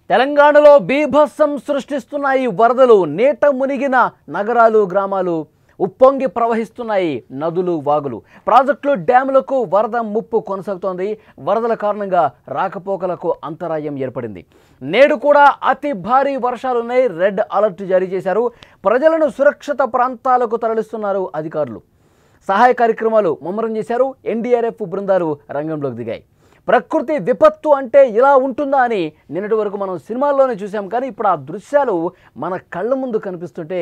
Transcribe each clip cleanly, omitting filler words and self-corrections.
తెలంగాణలో బీభత్సం సృష్టిస్తున్నాయి వరదలు. నీట మునిగిన నగరాలు, గ్రామాలు ఉప్పొంగి ప్రవహిస్తున్నాయి. నదులు, వాగులు, ప్రాజెక్టులు, డ్యాములకు వరద ముప్పు కొనసాగుతోంది. వరదల కారణంగా రాకపోకలకు అంతరాయం ఏర్పడింది. నేడు కూడా అతి భారీ వర్షాలున్నాయి. రెడ్ అలర్ట్ జారీ చేశారు. ప్రజలను సురక్షిత ప్రాంతాలకు తరలిస్తున్నారు అధికారులు. సహాయ కార్యక్రమాలు ముమ్మరం చేశారు. ఎన్డీఆర్ఎఫ్ బృందాలు రంగంలోకి దిగాయి. ప్రకృతి విపత్తు అంటే ఇలా ఉంటుందా అని నిన్నటి వరకు మనం సినిమాల్లోనే చూసాం. కానీ ఇప్పుడు ఆ దృశ్యాలు మన కళ్ళ ముందు కనిపిస్తుంటే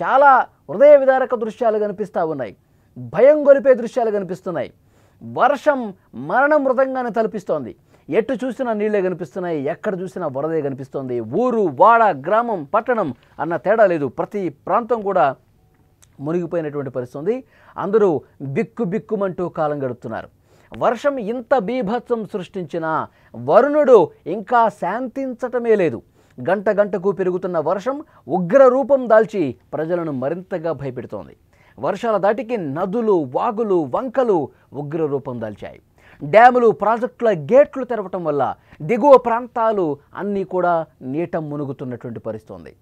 చాలా హృదయ విదారక దృశ్యాలు కనిపిస్తూ ఉన్నాయి. భయం గొలిపే దృశ్యాలు కనిపిస్తున్నాయి. వర్షం మరణ మృదంగానే తలపిస్తోంది. ఎటు చూసినా నీళ్ళే కనిపిస్తున్నాయి. ఎక్కడ చూసినా వరదే కనిపిస్తోంది. ఊరు, వాడ, గ్రామం, పట్టణం అన్న తేడా లేదు. ప్రతి ప్రాంతం కూడా మునిగిపోయినటువంటి పరిస్థితి. అందరూ బిక్కుమంటూ కాలం గడుపుతున్నారు. వర్షం ఇంత బీభత్సం సృష్టించినా వరుణుడు ఇంకా శాంతించటమే లేదు. గంటకు పెరుగుతున్న వర్షం ఉగ్ర రూపం దాల్చి ప్రజలను మరింతగా భయపెడుతోంది. వర్షాల దాటికి నదులు, వాగులు, వంకలు ఉగ్ర రూపం దాల్చాయి. డ్యాములు, ప్రాజెక్టుల గేట్లు తెరవటం వల్ల దిగువ ప్రాంతాలు అన్నీ కూడా నీట మునుగుతున్నటువంటి పరిస్థితి.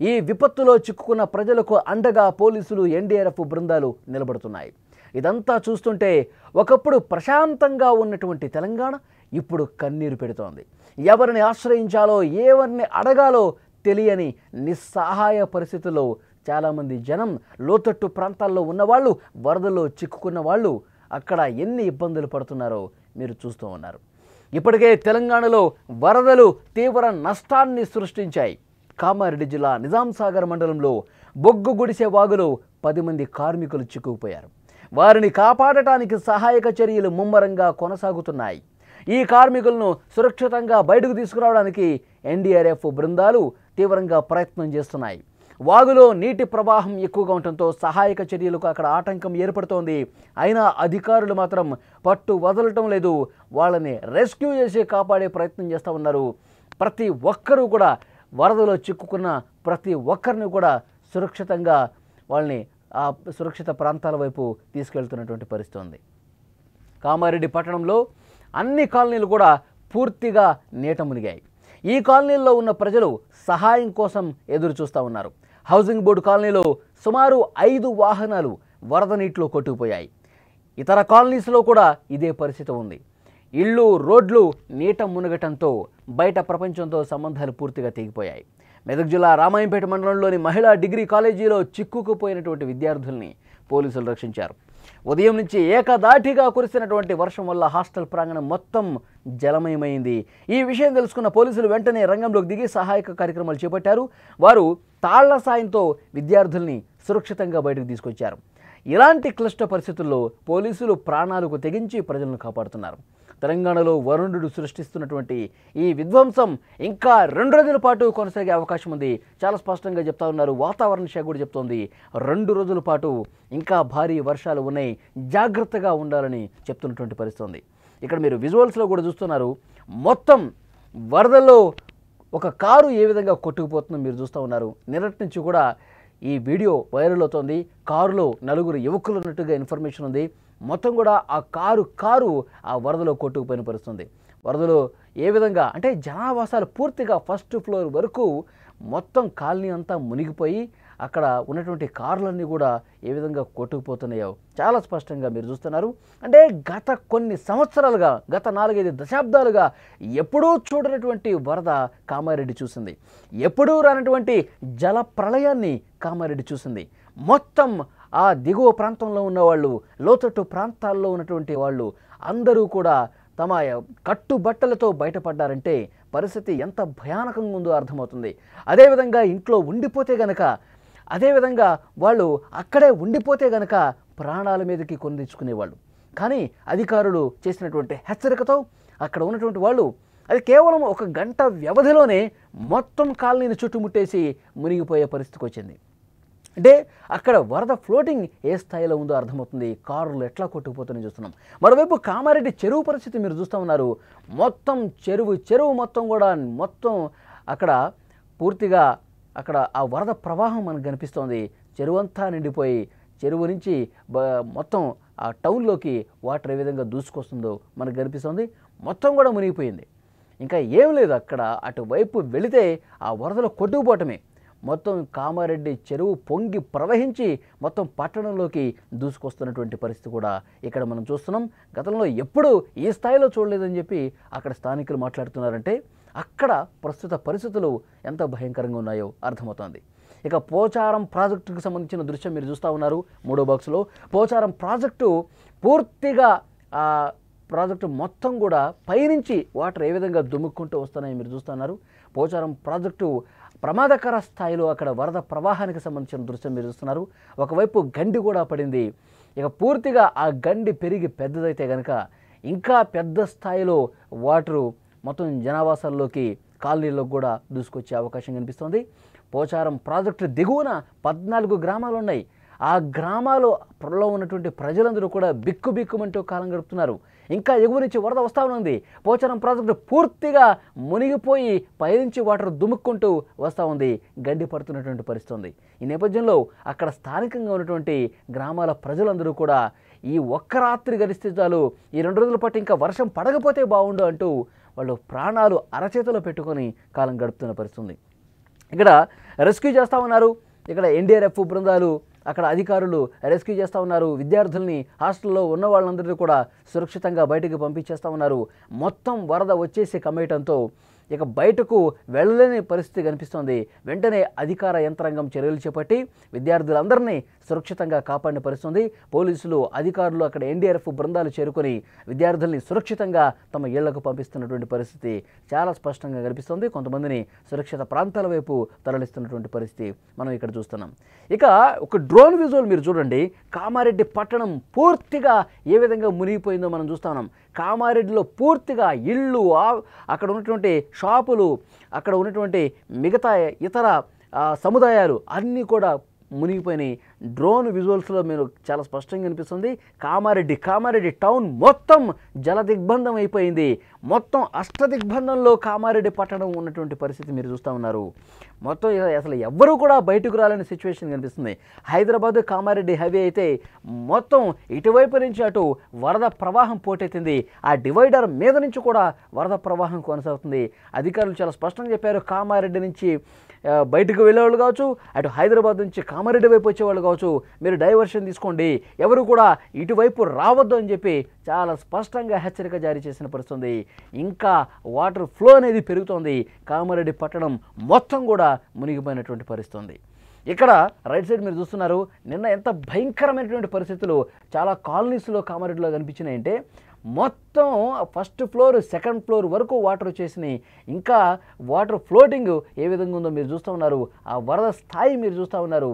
ఈ విపత్తులో చిక్కుకున్న ప్రజలకు అండగా పోలీసులు, ఎన్డీఆర్ఎఫ్ బృందాలు నిలబడుతున్నాయి. ఇదంతా చూస్తుంటే ఒకప్పుడు ప్రశాంతంగా ఉన్నటువంటి తెలంగాణ ఇప్పుడు కన్నీరు పెడుతోంది. ఎవరిని ఆశ్రయించాలో, ఎవరిని అడగాలో తెలియని నిస్సహాయ పరిస్థితుల్లో చాలామంది జనం, లోతట్టు ప్రాంతాల్లో ఉన్నవాళ్ళు, వరదల్లో చిక్కుకున్న వాళ్ళు అక్కడ ఎన్ని ఇబ్బందులు పడుతున్నారో మీరు చూస్తూ ఉన్నారు. ఇప్పటికే తెలంగాణలో వరదలు తీవ్ర నష్టాన్ని సృష్టించాయి. కామారెడ్డి జిల్లా నిజాం సాగర్ మండలంలో బొగ్గు గుడిసె వాగులో 10 మంది కార్మికులు చిక్కుకుపోయారు. వారిని కాపాడటానికి సహాయక చర్యలు ముమ్మరంగా కొనసాగుతున్నాయి. ఈ కార్మికులను సురక్షితంగా బయటకు తీసుకురావడానికి ఎన్డీఆర్ఎఫ్ బృందాలు తీవ్రంగా ప్రయత్నం చేస్తున్నాయి. వాగులో నీటి ప్రవాహం ఎక్కువగా ఉండటంతో సహాయక చర్యలకు అక్కడ ఆటంకం ఏర్పడుతోంది. అయినా అధికారులు మాత్రం పట్టు వదలటం లేదు. వాళ్ళని రెస్క్యూ చేసి కాపాడే ప్రయత్నం చేస్తూ ఉన్నారు. ప్రతి ఒక్కరూ కూడా వరదలో చిక్కుకున్న ప్రతి ఒక్కరిని కూడా సురక్షితంగా వాళ్ళని ఆ సురక్షిత ప్రాంతాల వైపు తీసుకెళ్తున్నటువంటి పరిస్థితి ఉంది. కామారెడ్డి పట్టణంలో అన్ని కాలనీలు కూడా పూర్తిగా నీట మునిగాయి. ఈ కాలనీల్లో ఉన్న ప్రజలు సహాయం కోసం ఎదురు చూస్తూ ఉన్నారు. హౌసింగ్ బోర్డు కాలనీలో సుమారు 5 వాహనాలు వరద నీటిలో కొట్టుకుపోయాయి. ఇతర కాలనీస్లో కూడా ఇదే పరిస్థితి ఉంది. ఇళ్ళు, రోడ్లు నీట మునగటంతో బయట ప్రపంచంతో సంబంధాలు పూర్తిగా తెగిపోయాయి. మెదక్ జిల్లా రామాయంపేట మండలంలోని మహిళా డిగ్రీ కాలేజీలో చిక్కుకుపోయినటువంటి విద్యార్థుల్ని పోలీసులు రక్షించారు. ఉదయం నుంచి ఏకదాటిగా కురిసినటువంటి వర్షం వల్ల హాస్టల్ ప్రాంగణం మొత్తం జలమయమైంది. ఈ విషయం తెలుసుకున్న పోలీసులు వెంటనే రంగంలోకి దిగి సహాయక కార్యక్రమాలు చేపట్టారు. వారు తాళ్ల సాయంతో విద్యార్థుల్ని సురక్షితంగా బయటకు తీసుకొచ్చారు. ఇలాంటి క్లిష్ట పరిస్థితుల్లో పోలీసులు ప్రాణాలకు తెగించి ప్రజలను కాపాడుతున్నారు. తెలంగాణలో వరుణుడు సృష్టిస్తున్నటువంటి ఈ విధ్వంసం ఇంకా 2 రోజుల పాటు కొనసాగే అవకాశం ఉంది. చాలా స్పష్టంగా చెప్తా ఉన్నారు. వాతావరణ శాఖ కూడా చెప్తోంది 2 రోజుల పాటు ఇంకా భారీ వర్షాలు ఉన్నాయి, జాగ్రత్తగా ఉండాలని చెప్తున్నటువంటి పరిస్థితి ఉంది. ఇక్కడ మీరు విజువల్స్లో కూడా చూస్తున్నారు. మొత్తం వరదల్లో ఒక కారు ఏ విధంగా కొట్టుకుపోతుందో మీరు చూస్తూ ఉన్నారు. నిన్నటి నుంచి కూడా ఈ వీడియో వైరల్ అవుతోంది. కారులో 4 యువకులు ఉన్నట్టుగా ఇన్ఫర్మేషన్ ఉంది. మొత్తం కూడా ఆ కారు ఆ వరదలో కొట్టుకుపోయిన పరిస్థితుంది. వరదలో ఏ విధంగా అంటే జనావాసాలు పూర్తిగా ఫస్ట్ ఫ్లోర్ వరకు మొత్తం కాలనీ అంతా మునిగిపోయి అక్కడ ఉన్నటువంటి కార్లన్నీ కూడా ఏ విధంగా కొట్టుకుపోతున్నాయో చాలా స్పష్టంగా మీరు చూస్తున్నారు. అంటే గత కొన్ని సంవత్సరాలుగా, గత 4-5 దశాబ్దాలుగా ఎప్పుడూ చూడనటువంటి వరద కామారెడ్డి చూసింది. ఎప్పుడూ రానటువంటి జల ప్రళయాన్ని కామారెడ్డి చూసింది. మొత్తం ఆ దిగువ ప్రాంతంలో ఉన్నవాళ్ళు, లోతట్టు ప్రాంతాల్లో ఉన్నటువంటి వాళ్ళు అందరూ కూడా తమ కట్టుబట్టలతో బయటపడ్డారంటే పరిస్థితి ఎంత భయానకంగా ఉందో అర్థమవుతుంది. అదేవిధంగా ఇంట్లో ఉండిపోతే గనక, అదేవిధంగా వాళ్ళు అక్కడే ఉండిపోతే గనక ప్రాణాల మీదకి కొని తెచ్చుకునేవాళ్ళు. కానీ అధికారులు చేసినటువంటి హెచ్చరికతో అక్కడ ఉన్నటువంటి వాళ్ళు అది కేవలం 1 గంట వ్యవధిలోనే మొత్తం కాలనీని చుట్టుముట్టేసి మునిగిపోయే పరిస్థితికి వచ్చింది. అంటే అక్కడ వరద ఫ్లోటింగ్ ఏ స్థాయిలో ఉందో అర్థమవుతుంది. కారులు ఎట్లా కొట్టుకుపోతుందని చూస్తున్నాం. మరోవైపు కామారెడ్డి చెరువు పరిస్థితి మీరు చూస్తూ ఉన్నారు. మొత్తం చెరువు మొత్తం అక్కడ పూర్తిగా అక్కడ ఆ వరద ప్రవాహం మనకు కనిపిస్తోంది. చెరువు అంతా నిండిపోయి చెరువు నుంచి మొత్తం ఆ టౌన్లోకి వాటర్ ఏ విధంగా దూసుకొస్తుందో మనకు కనిపిస్తుంది. మొత్తం కూడా మునిగిపోయింది. ఇంకా ఏం లేదు అక్కడ అటువైపు వెళితే ఆ వరదలు కొట్టుకుపోవటమే. మొత్తం కామారెడ్డి చెరువు పొంగి ప్రవహించి మొత్తం పట్టణంలోకి దూసుకొస్తున్నటువంటి పరిస్థితి కూడా ఇక్కడ మనం చూస్తున్నాం. గతంలో ఎప్పుడూ ఈ స్థాయిలో చూడలేదని చెప్పి అక్కడ స్థానికులు మాట్లాడుతున్నారంటే అక్కడ ప్రస్తుత పరిస్థితులు ఎంత భయంకరంగా ఉన్నాయో అర్థమవుతోంది. ఇక పోచారం ప్రాజెక్టుకు సంబంధించిన దృశ్యం మీరు చూస్తూ ఉన్నారు. 3వ బాక్స్లో పోచారం ప్రాజెక్టు పూర్తిగా ప్రాజెక్టు మొత్తం కూడా పైనుంచి వాటర్ ఏ విధంగా దుముక్కుంటూ వస్తున్నాయో మీరు చూస్తున్నారు. పోచారం ప్రాజెక్టు ప్రమాదకర స్థాయిలో అక్కడ వరద ప్రవాహానికి సంబంధించిన దృశ్యం మీరు చూస్తున్నారు. ఒకవైపు గండి కూడా పడింది. ఇక పూర్తిగా ఆ గండి పెరిగి పెద్దదైతే కనుక ఇంకా పెద్ద స్థాయిలో వాటరు మొత్తం జనావాసాల్లోకి కాలనీల్లోకి కూడా దూసుకొచ్చే అవకాశం కనిపిస్తుంది. పోచారం ప్రాజెక్టు దిగువన 14 గ్రామాలు ఉన్నాయి. ఆ గ్రామాలలో ఉన్నటువంటి ప్రజలందరూ కూడా బిక్కుబిక్కుమంటూ కాలం గడుపుతున్నారు. ఇంకా ఎగువ నుంచి వరద వస్తూ ఉంది. పోచారం ప్రాజెక్టు పూర్తిగా మునిగిపోయి పైనుంచి వాటర్ దుముక్కుంటూ వస్తూ ఉంది. గడ్డి పడుతున్నటువంటి పరిస్థితి ఉంది. ఈ నేపథ్యంలో అక్కడ స్థానికంగా ఉన్నటువంటి గ్రామాల ప్రజలందరూ కూడా ఈ ఒక్క రాత్రి గడిస్తే చాలు, ఈ 2 రోజుల పాటు ఇంకా వర్షం పడకపోతే బాగుండు అంటూ వాళ్ళు ప్రాణాలు అరచేతిలో పెట్టుకొని కాలం గడుపుతున్న పరిస్థితి ఉంది. ఇక్కడ రెస్క్యూ చేస్తూ ఉన్నారు. ఇక్కడ ఎన్డీఆర్ఎఫ్ బృందాలు అక్కడ అధికారులు రెస్క్యూ చేస్తూ ఉన్నారు. విద్యార్థుల్ని హాస్టల్లో ఉన్న వాళ్ళందరినీ కూడా సురక్షితంగా బయటకు పంపించేస్తూ ఉన్నారు. మొత్తం వరద వచ్చేసి కమ్మేయటంతో ఇక బయటకు వెళ్ళలేని పరిస్థితి కనిపిస్తోంది. వెంటనే అధికార యంత్రాంగం చర్యలు చేపట్టి విద్యార్థులందరినీ సురక్షితంగా కాపాడిన పరిస్థితి. పోలీసులు అధికారులు అక్కడ ఎన్డీఆర్ఎఫ్ బృందాలు చేరుకొని విద్యార్థుల్ని సురక్షితంగా తమ ఇళ్లకు పంపిస్తున్నటువంటి పరిస్థితి చాలా స్పష్టంగా కనిపిస్తుంది. కొంతమందిని సురక్షిత ప్రాంతాల వైపు తరలిస్తున్నటువంటి పరిస్థితి మనం ఇక్కడ చూస్తున్నాం. ఇక ఒక డ్రోన్ విజువల్ మీరు చూడండి. కామారెడ్డి పట్టణం పూర్తిగా ఏ విధంగా మునిగిపోయిందో మనం చూస్తా ఉన్నాం. కామారెడ్డిలో పూర్తిగా ఇళ్ళు, అక్కడ ఉన్నటువంటి షాపులు, అక్కడ ఉన్నటువంటి మిగతా ఇతర సముదాయాలు అన్నీ కూడా మునిగిపోయినాయి. డ్రోన్ విజువల్స్లో మీరు చాలా స్పష్టంగా కనిపిస్తుంది. కామారెడ్డి టౌన్ మొత్తం జల దిగ్బంధం అయిపోయింది. మొత్తం అష్టదిగ్బంధంలో కామారెడ్డి పట్టణం ఉన్నటువంటి పరిస్థితి మీరు చూస్తూ ఉన్నారు. మొత్తం అసలు ఎవ్వరూ కూడా బయటకు రాలేని సిచ్యువేషన్ కనిపిస్తుంది. హైదరాబాద్ కామారెడ్డి హైవే అయితే మొత్తం ఇటువైపు నుంచి అటు వరద ప్రవాహం పోటెత్తింది. ఆ డివైడర్ మీద నుంచి కూడా వరద ప్రవాహం కొనసాగుతుంది. అధికారులు చాలా స్పష్టంగా చెప్పారు, కామారెడ్డి నుంచి బయటకు వెళ్ళేవాళ్ళు కావచ్చు, అటు హైదరాబాద్ నుంచి కామారెడ్డి వైపు వచ్చేవాళ్ళు కావచ్చు, మీరు డైవర్షన్ తీసుకోండి, ఎవరు కూడా ఇటువైపు రావద్దు అని చెప్పి చాలా స్పష్టంగా హెచ్చరిక జారీ చేసిన పరిస్థితుంది. ఇంకా వాటర్ ఫ్లో అనేది పెరుగుతోంది. కామారెడ్డి పట్టణం మొత్తం కూడా మునిగిపోయినటువంటి పరిస్థితుంది. ఇక్కడ రైట్ సైడ్ మీరు చూస్తున్నారు. నిన్న ఎంత భయంకరమైనటువంటి పరిస్థితులు చాలా కాలనీస్లో కామారెడ్డిలో కనిపించినాయంటే మొత్తం ఫస్ట్ ఫ్లోర్ సెకండ్ ఫ్లోర్ వరకు వాటర్ వచ్చేసినాయి. ఇంకా వాటర్ ఫ్లోటింగ్ ఏ విధంగా ఉందో మీరు చూస్తూ ఉన్నారు. ఆ వరద స్థాయి మీరు చూస్తూ ఉన్నారు.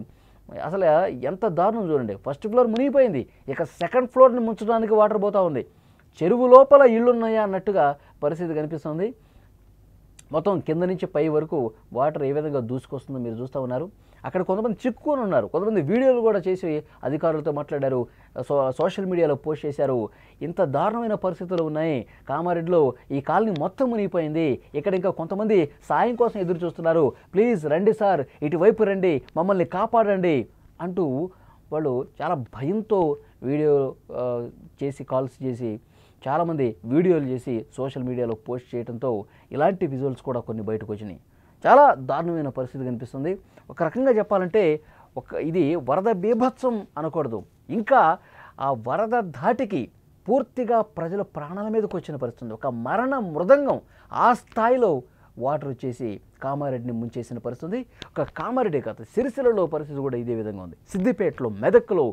అసలు ఎంత దారుణం చూడండి. ఫస్ట్ ఫ్లోర్ మునిగిపోయింది. ఇక సెకండ్ ఫ్లోర్ని ముంచడానికి వాటర్ పోతూ ఉంది. చెరువు లోపల ఇళ్ళు ఉన్నాయా అన్నట్టుగా పరిస్థితి కనిపిస్తుంది. మొత్తం కింద నుంచి పై వరకు వాటర్ ఏ విధంగా దూసుకొస్తుందో మీరు చూస్తూ ఉన్నారు. అక్కడ కొంతమంది చిక్కుకొని ఉన్నారు. కొంతమంది వీడియోలు కూడా చేసి అధికారులతో మాట్లాడారు, సోషల్ మీడియాలో పోస్ట్ చేశారు. ఇంత దారుణమైన పరిస్థితులు ఉన్నాయి. కామారెడ్డిలో ఈ కాలనీ మొత్తం మునిగిపోయింది. ఇక్కడ ఇంకా కొంతమంది సాయం కోసం ఎదురు చూస్తున్నారు. ప్లీజ్ రండి సార్, ఇటువైపు రండి, మమ్మల్ని కాపాడండి అంటూ వాళ్ళు చాలా భయంతో వీడియో చేసి కాల్స్ చేసి చాలామంది వీడియోలు చేసి సోషల్ మీడియాలో పోస్ట్ చేయడంతో ఇలాంటి విజువల్స్ కూడా కొన్ని బయటకు వచ్చినాయి. చాలా దారుణమైన పరిస్థితి కనిపిస్తుంది. ఒక రకంగా చెప్పాలంటే ఇది వరద బీభత్సం అనకూడదు. ఇంకా ఆ వరద ధాటికి పూర్తిగా ప్రజల ప్రాణాల మీదకి వచ్చిన పరిస్థితి. ఒక మరణ మృదంగం ఆ స్థాయిలో వాటర్ వచ్చేసి కామారెడ్డిని ముంచేసిన పరిస్థితి. ఒక కామారెడ్డి కాదు, సిరిసిల్లలో పరిస్థితి కూడా ఇదే విధంగా ఉంది. సిద్దిపేటలో, మెదక్లో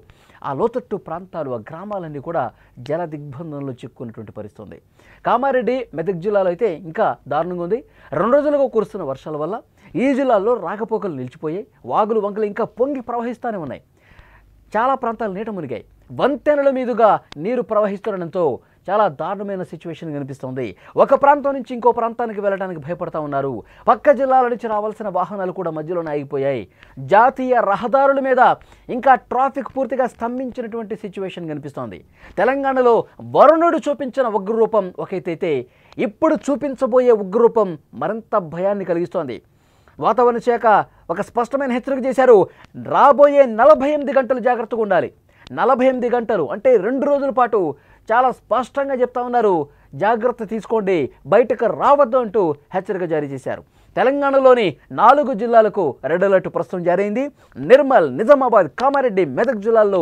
ఆ లోతట్టు ప్రాంతాలు, ఆ గ్రామాలన్నీ కూడా జల దిగ్బంధంలో చిక్కున్నటువంటి పరిస్థితి ఉంది. కామారెడ్డి, మెదక్ జిల్లాలో అయితే ఇంకా దారుణంగా ఉంది. 2 రోజులుగా కురుస్తున్న వర్షాల వల్ల ఈ జిల్లాల్లో రాకపోకలు నిలిచిపోయాయి. వాగులు వంకలు ఇంకా పొంగి ప్రవహిస్తూనే ఉన్నాయి. చాలా ప్రాంతాలు నీట మునిగాయి. వంతెనల మీదుగా నీరు ప్రవహిస్తుండడంతో చాలా దారుణమైన సిచ్యువేషన్ కనిపిస్తుంది. ఒక ప్రాంతం నుంచి ఇంకో ప్రాంతానికి వెళ్ళడానికి భయపడతా ఉన్నారు. పక్క జిల్లాల నుంచి రావాల్సిన వాహనాలు కూడా మధ్యలోనే ఆగిపోయాయి. జాతీయ రహదారుల మీద ఇంకా ట్రాఫిక్ పూర్తిగా స్తంభించినటువంటి సిచ్యువేషన్ కనిపిస్తోంది. తెలంగాణలో వరుణుడు చూపించిన ఉగ్రరూపం ఒక ఎత్తైతే ఇప్పుడు చూపించబోయే ఉగ్రరూపం మరింత భయాన్ని కలిగిస్తోంది. వాతావరణ శాఖ ఒక స్పష్టమైన హెచ్చరిక చేశారు. రాబోయే 48 గంటలు జాగ్రత్తగా ఉండాలి. 48 గంటలు అంటే 2 రోజుల పాటు చాలా స్పష్టంగా చెప్తా ఉన్నారు. జాగ్రత్త తీసుకోండి, బయటకు రావద్దు అంటూ హెచ్చరిక జారీ చేశారు. తెలంగాణలోని 4 జిల్లాలకు రెడ్ అలర్ట్ ప్రస్తుతం జారీ అయింది. నిర్మల్, నిజామాబాద్, కామారెడ్డి, మెదక్ జిల్లాల్లో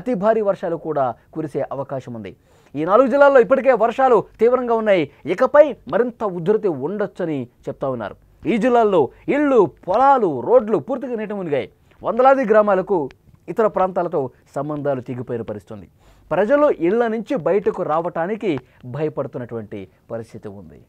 అతి భారీ వర్షాలు కూడా కురిసే అవకాశం ఉంది. ఈ 4 జిల్లాల్లో ఇప్పటికే వర్షాలు తీవ్రంగా ఉన్నాయి. ఇకపై మరింత ఉధృతి ఉండొచ్చని చెప్తా ఉన్నారు. ఈ జిల్లాల్లో ఇళ్ళు, పొలాలు, రోడ్లు పూర్తిగా నీట మునిగాయి. వందలాది గ్రామాలకు ఇతర ప్రాంతాలతో సంబంధాలు తెగిపోయిన పరిస్థితుంది. ప్రజలు ఇళ్ల నుంచి బయటకు రావటానికి భయపడుతున్నటువంటి పరిస్థితి ఉంది.